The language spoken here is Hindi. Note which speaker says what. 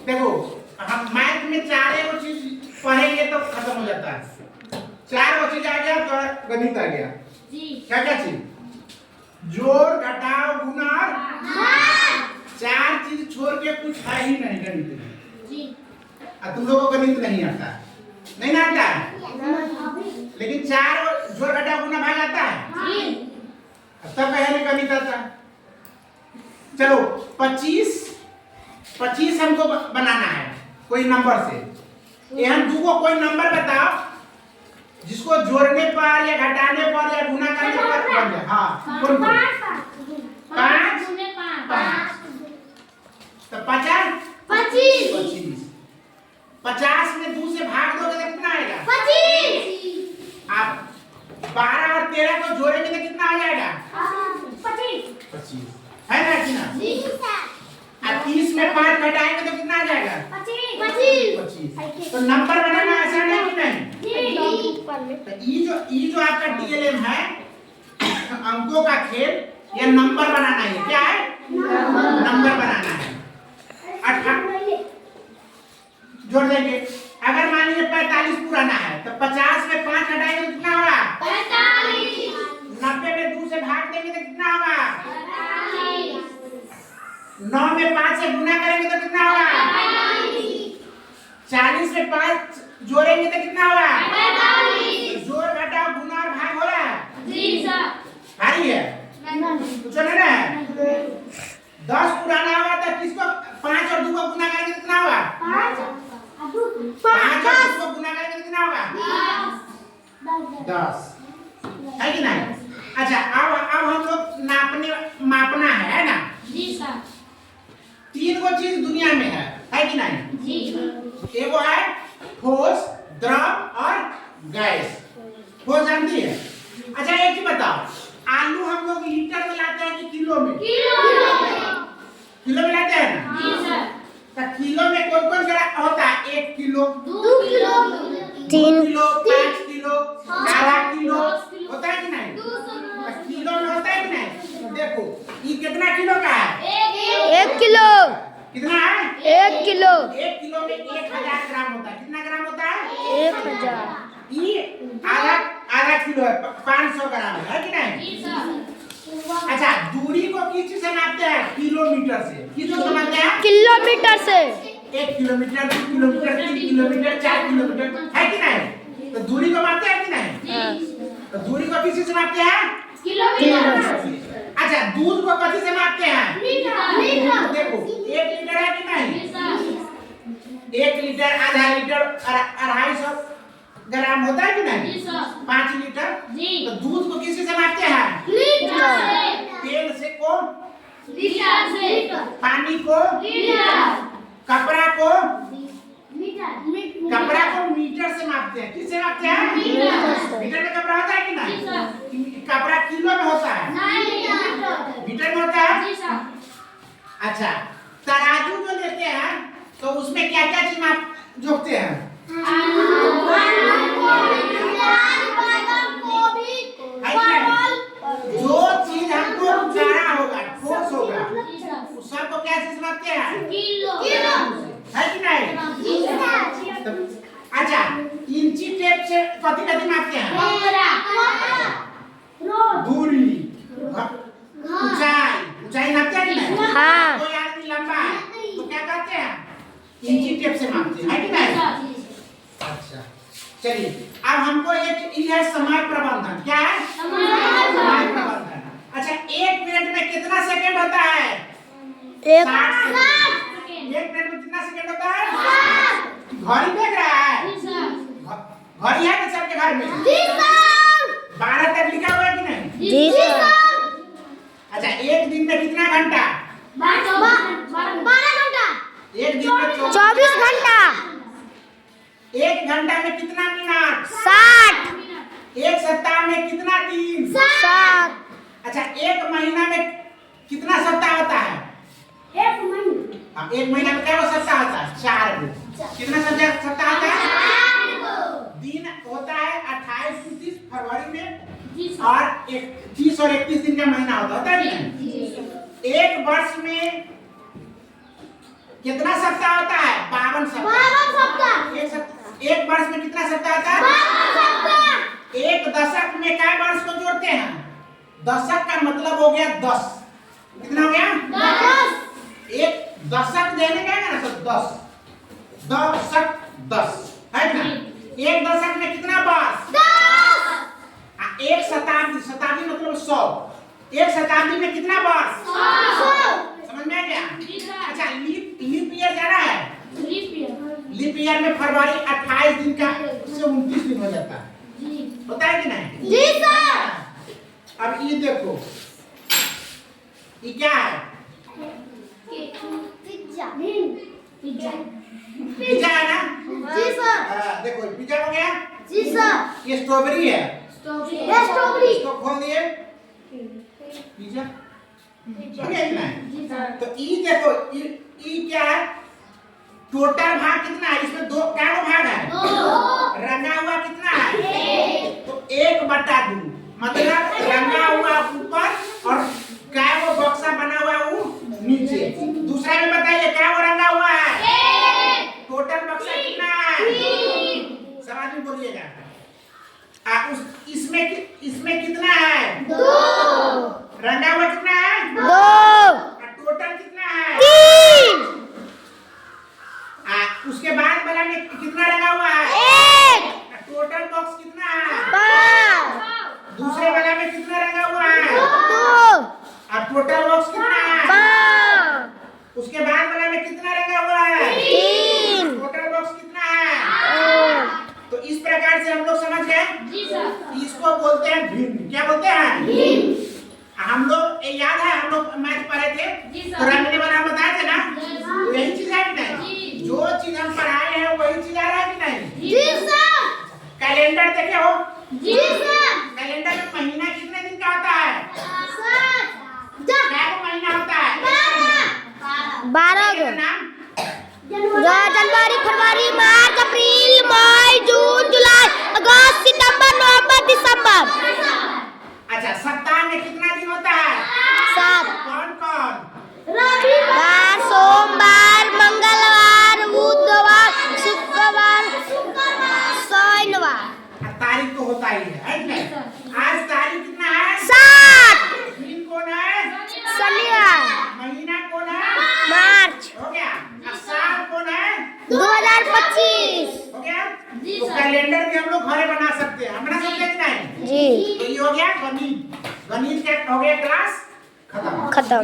Speaker 1: देखो हम मैथ में चारे वो चीज पढ़ेंगे तो खत्म हो जाता है। चार वो चीज आ गया तो गणित आ गया
Speaker 2: जी।
Speaker 1: क्या क्या चीज? जोड़ घटाव गुणा चार चीज छोड़ के कुछ है ही नहीं गणित में
Speaker 2: जी।
Speaker 1: तुम लोगों को गणित नहीं आता नहीं ना आता है लेकिन चार जोड़ घटाव गुणा भाग आता है तब पहले गणित आता है। चलो 25 हमको बनाना है कोई नंबर से। यहाँ दो कोई नंबर बताओ जिसको जोड़ने पर या घटाने पर या गुणा करने पर बन जाए। हाँ कौन पाँच तो 50 में 2 से भाग दोगे तो कितना आएगा? 25। आप 12 और 13 को जोड़ेंगे तो कितना आ जाएगा? 25 है ना कि ना? और 30 में 5 घटाएंगे तो कितना आ जाएगा? 25। तो नंबर बनाना आसान है कि नहीं? तो ये जो आपका डीएलएम है अंकों का खेल ये नंबर बनाना है। क्या है? नंबर बनाना है। जोड़ देंगे। अगर मान लीजिए 45 पुराना है तो 50 में 5 घटाएंगे तो कितना होगा? 45। 90 में 2 से भाग देंगे तो कितना होगा? 9 में 5 से गुना करेंगे तो कितना होगा? 40 में 5 जोड़ेंगे तो कितना होगा? 45। जोड़ घटाव गुना और भाग हो रहा है? जी सर। भारी है? कुछ नहीं है? 10 पुराना होगा तो किसको 5 और 2 को गुना करेंगे तो कितना होगा? 5 और 2 को गुना करेंगे तो कितना होगा? 10 है कि नहीं? अच्छा अब हम लोग मापना है ना?
Speaker 2: जी सर।
Speaker 1: 3 वो चीज दुनिया में है कि नहीं?
Speaker 2: जी।
Speaker 1: एगो है ठोस, द्रव और गैस। ठोस जानती है? अच्छा एक चीज बताओ, आलू हम लोग लीटर में लाते हैं कि किलो में? किलो में लाते हैं ना?
Speaker 2: जी सर।
Speaker 1: तो किलो में कौन कौन सा होता है? 1 kilo,
Speaker 2: 2 kilo,
Speaker 1: 3 kilo, 5 kilo, 11 kilo होता है कि नहीं? किलो में होता है कि नहीं? देखो ये कितना किलो का है?
Speaker 3: 1 किलो।
Speaker 1: कितना है?
Speaker 3: 1 किलो।
Speaker 1: 1 किलो में 1000 ग्राम होता है। कितना ग्राम होता है?
Speaker 3: 1000।
Speaker 1: ये आधा किलो है, 500 ग्राम है कि नहीं?
Speaker 2: जी सर।
Speaker 1: अच्छा दूरी को किस चीज से मापते हैं? किलोमीटर से। किस चीज से मापते हैं?
Speaker 3: किलोमीटर से।
Speaker 1: 1 किलोमीटर, 2 किलोमीटर, 3 किलोमीटर, 4 किलोमीटर है कि नहीं? तो दूरी को मापते हैं कि नहीं? तो दूरी को किस चीज से मापते हैं?
Speaker 2: किलोमीटर।
Speaker 1: अच्छा दूध को किस से मापते हैं?
Speaker 2: लीटर।
Speaker 1: देखो 1 लीटर है कि नहीं?
Speaker 2: जी सर।
Speaker 1: 1 लीटर, आधा लीटर, 250 ग्राम होता है कि नहीं?
Speaker 2: जी सर।
Speaker 1: 5 लीटर।
Speaker 2: जी।
Speaker 1: तो दूध को किस से मापते हैं?
Speaker 2: लीटर से।
Speaker 1: तेल से को?
Speaker 2: लीटर से।
Speaker 1: पानी को?
Speaker 2: लीटर।
Speaker 1: कपड़ा को?
Speaker 2: मीटर।
Speaker 1: कपड़ा को मीटर से मापते हैं। किससे मापते हैं? मीटर में कपड़ा होता है कि
Speaker 2: जी सर।
Speaker 1: नहीं? कपड़ा किलो में होता है?
Speaker 2: नहीं,
Speaker 1: मीटर में होता है?
Speaker 2: जी सर।
Speaker 1: अच्छा तराजू जो लेते हैं तो उसमें क्या क्या चीज माप जोखते हैं? जो चीज हमको जाना होगा, ठोस होगा, उस सबको क्या चीज मापते हैं?
Speaker 2: किलो।
Speaker 1: है कि नहीं? अच्छा इंची टेप से कथी मापते हैं? दूरी, ऊंचाई नापते हैं कि नहीं?
Speaker 3: हाँ।
Speaker 1: कोई आदमी लंबा है तो क्या कहते हैं? इंची टेप से मापते हैं, है कि नहीं? अच्छा चलिए अब हमको एक ये है समय प्रबंधन। क्या है? समय प्रबंधन। अच्छा 1 मिनट में कितना सेकंड होता है? 60 सेकंड। 1 मिनट में कितना सेकंड होता है? घड़ी देख रहा है? घड़ी है ना सबके घर में? 12 तक लिखा हुआ है कि नहीं?
Speaker 3: जी सर।
Speaker 1: अच्छा एक दिन में कितना घंटा?
Speaker 2: 12 घंटा।
Speaker 1: एक दिन में
Speaker 3: 24 घंटा।
Speaker 1: 1 घंटा में कितना मिनट?
Speaker 3: 60।
Speaker 1: 1 सप्ताह में कितना दिन?
Speaker 3: 7।
Speaker 1: अच्छा 1 महीना में कितना सप्ताह होता है?
Speaker 2: 1 महीना।
Speaker 1: हाँ 1 महीना में क्या सप्ताह होता है? 4 गो। कितना सप्ताह होता है?
Speaker 2: 4 गो।
Speaker 1: दिन होता है 28 29 फरवरी में
Speaker 2: जी सर।
Speaker 1: और 30 और 31 दिन का महीना होता है नहीं?
Speaker 2: जी सर।
Speaker 1: 1 वर्ष में कितना सप्ताह होता है? सप्ताह। एक वर्ष में कितना सप्ताह आता है? एक दशक में क्या वर्ष को जोड़ते हैं? दशक का मतलब हो गया 10। कितना हो गया? 10। एक दशक देने का है ना, तो 10 दशक 10 है ना। एक दशक में कितना वर्ष? 10। एक शताब्दी, शताब्दी मतलब 100। एक शताब्दी में कितना वर्ष? 100। समझ में आ गया? अच्छा, लीप ईयर जाना है? लीप ईयर में फरवरी 28 दिन का से 29 दिन हो जाता है। होता है कि नहीं?
Speaker 2: जी सर।
Speaker 1: अब ये देखो, ये क्या है? पिज्जा है ना?
Speaker 2: जी सर।
Speaker 1: देखो पिज्जा हो गया।
Speaker 2: जी सर।
Speaker 1: ये स्ट्रॉबेरी है।
Speaker 2: स्ट्रॉबेरी।
Speaker 1: इसको खोल दिए, पिज्जा हो गया कि नहीं? तो ये देखो, ये क्या है? टोटल भाग कितना है? इसमें दो क्या भाग है? रंगा हुआ कितना है? तो 1/2 मतलब रंगा हुआ ऊपर और क्या वो बक्सा बना हुआ वो नीचे। दूसरा में बताइए क्या वो रंगा हुआ है? टोटल बक्सा कितना है? समझ में बोलिएगा। इसमें कितना है?
Speaker 3: 2।
Speaker 1: रंगा हुआ कितना है?
Speaker 3: 2।
Speaker 1: टोटल कितना है?
Speaker 3: 3।
Speaker 1: उसके बाद वाला में कितना रंगा हुआ है?
Speaker 3: 1।
Speaker 1: टोटल बॉक्स कितना है?
Speaker 3: 5।
Speaker 1: दूसरे वाला में कितना रंगा हुआ है?
Speaker 3: 2।
Speaker 1: और टोटल बॉक्स कितना है?
Speaker 3: 5।
Speaker 1: उसके बाद वाला में कितना रंगा हुआ है?
Speaker 3: 3।
Speaker 1: टोटल बॉक्स कितना है? तो इस प्रकार से हम लोग समझ गए।
Speaker 2: जी सर।
Speaker 1: इसको बोलते हैं भिन्न। क्या बोलते हैं?
Speaker 2: भिन्न।
Speaker 1: हम लोग याद है, हम लोग मैथ पढ़े थे तो रंगने वाला बताए थे ना, तो यही चीज है कि नहीं? जो चीज हम पढ़ाए हैं वही चीज आ रहा है कि नहीं?
Speaker 2: जी सर।
Speaker 1: कैलेंडर देखे हो?
Speaker 2: जी सर।
Speaker 1: कैलेंडर में महीना कितने दिन का होता है?
Speaker 2: सर।
Speaker 1: क्या महीना होता है?
Speaker 3: 12।
Speaker 1: नाम?
Speaker 3: जनवरी, फरवरी, मार्च, अप्रैल, मई, जून, जुलाई, अगस्त, सितंबर, नवंबर, दिसंबर।
Speaker 1: अच्छा, सप्ताह में कितना दिन होता है?
Speaker 3: 7।
Speaker 1: कौन कौन?
Speaker 3: रविवार, सोमवार, मंगलवार, बुधवार, शुक्रवार, शनिवार।
Speaker 1: तारीख तो होता ही है कि नहीं? आज तारीख कितना है?
Speaker 3: 7।
Speaker 1: दिन कौन है?
Speaker 3: शनिवार।
Speaker 1: महीना कौन है?
Speaker 3: मार्च।
Speaker 1: हो गया। अब साल कौन है?
Speaker 3: 2025।
Speaker 1: हो गया। तो कैलेंडर भी हम लोग घरे बना सकते हैं। हम बना सकते हैं कि नहीं?
Speaker 3: जी।
Speaker 1: तो ये हो गया गणित। गणित क्या हो गया? क्लास खत्म।
Speaker 3: खत्म।